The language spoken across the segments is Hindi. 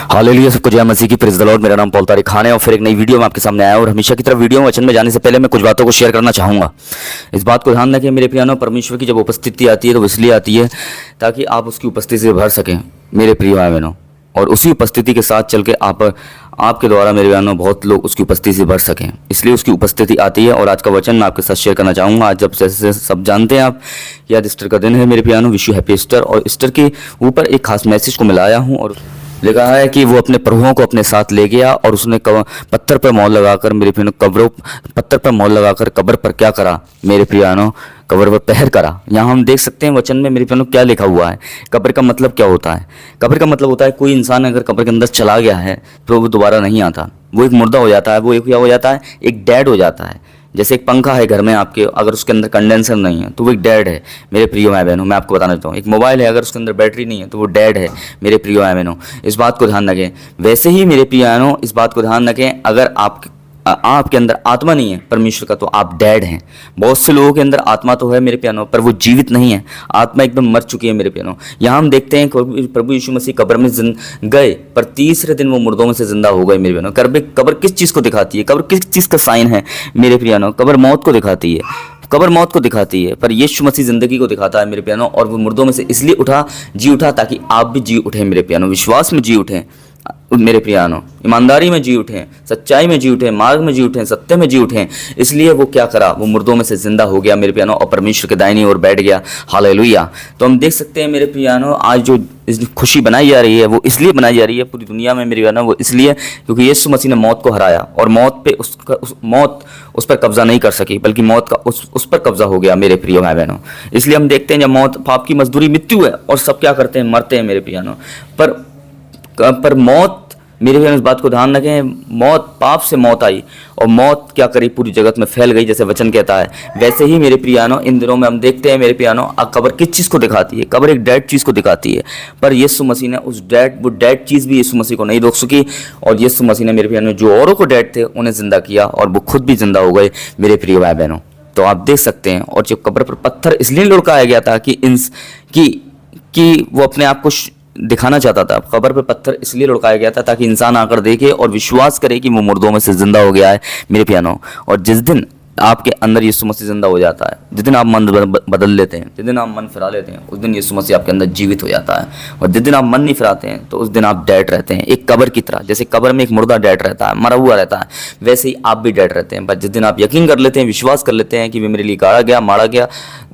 हालेलुया, सबको जय मसीह की, प्रेज़ द लॉर्ड। मेरा नाम पॉल तारिक खान है और फिर एक नई वीडियो में आपके सामने आया और हमेशा की तरह वीडियो में वचन में जाने से पहले मैं कुछ बातों को शेयर करना चाहूँगा। इस बात को ध्यान रखें मेरे प्रियानो, परमेश्वर की जब उपस्थिति आती है तो वो इसलिए आती है ताकि आप उसकी उपस्थिति से भर सकें मेरे प्रिय भाई बहनों, और उसी उपस्थिति के साथ चल के आपके द्वारा मेरे बहनों बहुत लोग उसकी उपस्थिति से भर सकें, इसलिए उसकी उपस्थिति आती है। और आज का वचन मैं आपके साथ शेयर करना चाहूँगा। आज जब जैसे सब जानते हैं आप कि आज ईस्टर का दिन है मेरे प्रियानो, विश यू हैप्पी ईस्टर। और ईस्टर के ऊपर एक खास मैसेज को मिलाया हूँ और लिखा है कि वो अपने प्रभुओं को अपने साथ ले गया और उसने पत्थर पर मोहर लगाकर मेरे प्रियानो पत्थर पर मोहर लगाकर कब्र पर क्या करा मेरे प्रियानो, कब्र पर पहर करा। यहाँ हम देख सकते हैं वचन में मेरे प्रियानो क्या लिखा हुआ है। कब्र का मतलब क्या होता है? कब्र का मतलब होता है कोई इंसान अगर कब्र के अंदर चला गया है तो वो दोबारा नहीं आता, वो एक मुर्दा हो जाता है, वो एक क्या हो जाता है, एक डेड हो जाता है। जैसे एक पंखा है घर में आपके, अगर उसके अंदर कंडेंसर नहीं है तो वो एक डेड है मेरे प्रिय भाई बहनों। मैं आपको बताना चाहता हूँ, एक मोबाइल है, अगर उसके अंदर बैटरी नहीं है तो वो डेड है मेरे प्रिय भाई बहनों। इस बात को ध्यान रखें। वैसे ही मेरे प्रिय बहनों इस बात को ध्यान रखें, अगर आपके अंदर आत्मा नहीं है परमेश्वर का तो आप डेड हैं। बहुत से लोगों के अंदर आत्मा तो है मेरे प्यानो, पर वो जीवित नहीं है, आत्मा एकदम मर चुकी है मेरे प्यानो। यहाँ हम देखते हैं प्रभु यीशु मसीह कब्र में गए, पर तीसरे दिन वो मुर्दों में से जिंदा हो गए मेरे प्यानो। कब्र किस चीज़ को दिखाती है? कब्र किस चीज़ का साइन है मेरे प्यानो? कब्र मौत को दिखाती है, कब्र मौत को दिखाती है, पर यीशु मसीह जिंदगी को दिखाता है मेरे प्यानो। और वो मुर्दों में से इसलिए जी उठा ताकि आप भी जी उठें मेरे प्यानो, विश्वास में जी उठें मेरे प्रियानो, ईमानदारी में जी उठें, सच्चाई में जी उठें, मार्ग में जी उठें, सत्य में जी उठें। इसलिए वो क्या करा, वो मुर्दों में से जिंदा हो गया मेरे प्रियानो और परमेश्वर के दाहिनी ओर बैठ गया। हालेलुया। तो हम देख सकते हैं मेरे प्रियानो, आज जो खुशी बनाई जा रही है वो इसलिए बनाई जा रही है पूरी दुनिया में मेरे प्रियानो, वो इसलिए क्योंकि यीशु मसीह ने मौत को हराया और मौत उस पर कब्जा नहीं कर सकी, बल्कि मौत का उस पर कब्जा हो गया मेरे प्रिय भाई बहनों। इसलिए हम देखते हैं जब मौत, पाप की मजदूरी मृत्यु है और सब क्या करते हैं, मरते हैं मेरे प्रियानो। पर मौत मेरे प्यारे, इस बात को ध्यान रखें, मौत, पाप से मौत आई और मौत क्या करी, पूरी जगत में फैल गई, जैसे वचन कहता है। वैसे ही मेरे प्रियानो इन दिनों में हम देखते हैं मेरे प्रियानो, कब्र किस चीज़ को दिखाती है? कब्र एक डेड चीज़ को दिखाती है, पर यीशु मसीह ने वो डेड चीज़ भी यीशु मसीह को नहीं रोक सकी। और यीशु मसीह ने मेरे प्रियानो जो औरों को डेड थे उन्हें जिंदा किया और वो खुद भी जिंदा हो गए मेरे प्रिय भाई बहनों। तो आप देख सकते हैं। और जब कब्र पर पत्थर इसलिए लुढ़काया गया था कि वो अपने आप को दिखाना चाहता था। कब्र पर पत्थर इसलिए लुढ़काया गया था ताकि इंसान आकर देखे और विश्वास करे कि वो मुर्दों में से जिंदा हो गया है मेरे प्यानो। और जिस दिन आपके अंदर यीशु मसीह जिंदा हो जाता है, जिस दिन आप मन बदल लेते हैं, जिस दिन आप मन फिरा लेते हैं, उस दिन यीशु मसीह आपके अंदर जीवित हो जाता है। और जिस दिन आप मन नहीं फिराते हैं तो उस दिन आप डेड रहते हैं, एक कब्र की तरह। जैसे कब्र में एक मुर्दा डेड रहता है, मरा हुआ रहता है, वैसे ही आप भी डेड रहते हैं। बस जिस दिन आप यकीन कर लेते हैं, विश्वास कर लेते हैं कि वे मेरे लिए गाड़ा गया, मारा गया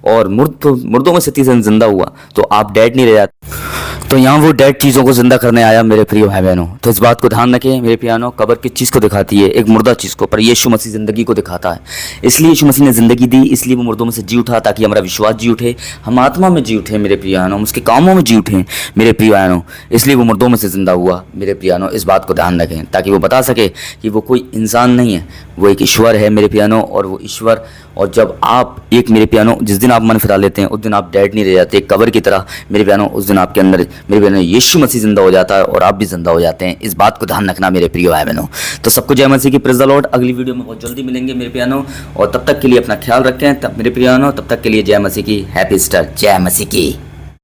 और मुर्दों में से तीसरे दिन जिंदा हुआ, तो आप डेड नहीं रह जाते। तो यहाँ वो डेड चीज़ों को जिंदा करने आया मेरे प्रिय भाई बहनों। तो इस बात को ध्यान रखें मेरे प्यानो, कब्र किस चीज़ को दिखाती है? एक मुर्दा चीज़ को, पर यीशु मसीह जिंदगी को दिखाता है। इसलिए यीशु मसीह ने जिंदगी दी, इसलिए वो मुर्दों में से जी उठा ताकि हमारा विश्वास जी उठे, हम आत्मा में जी उठे मेरे प्रियानो, हम उसके कामों में जी उठे मेरे प्रियानो। इसलिए वो मुर्दों में से जिंदा हुआ मेरे प्रियानो। इस बात को ध्यान रखें ताकि वो बता सके कि वो कोई इंसान नहीं है, वो एक ईश्वर है मेरे प्यानो। और वो ईश्वर, और जब आप एक मेरे प्यानो, जिस दिन आप मन फिरा लेते हैं उस दिन आप डेड नहीं रह जाते कब्र की तरह मेरे प्यानो। उस दिन आपके अंदर मेरे प्यानो यीशु मसीह जिंदा हो जाता है और आप भी जिंदा हो जाते हैं। इस बात को ध्यान रखना मेरे प्रिय भाई बहनों। तो सबको जय मसीह की, प्रेज़ द लॉर्ड। अगली वीडियो में बहुत जल्दी मिलेंगे मेरे प्यानो, और तब तक के लिए अपना ख्याल रखें मेरे प्रियानो। तब तक के लिए जय मसीह की, हैप्पी ईस्टर, जय मसीह की।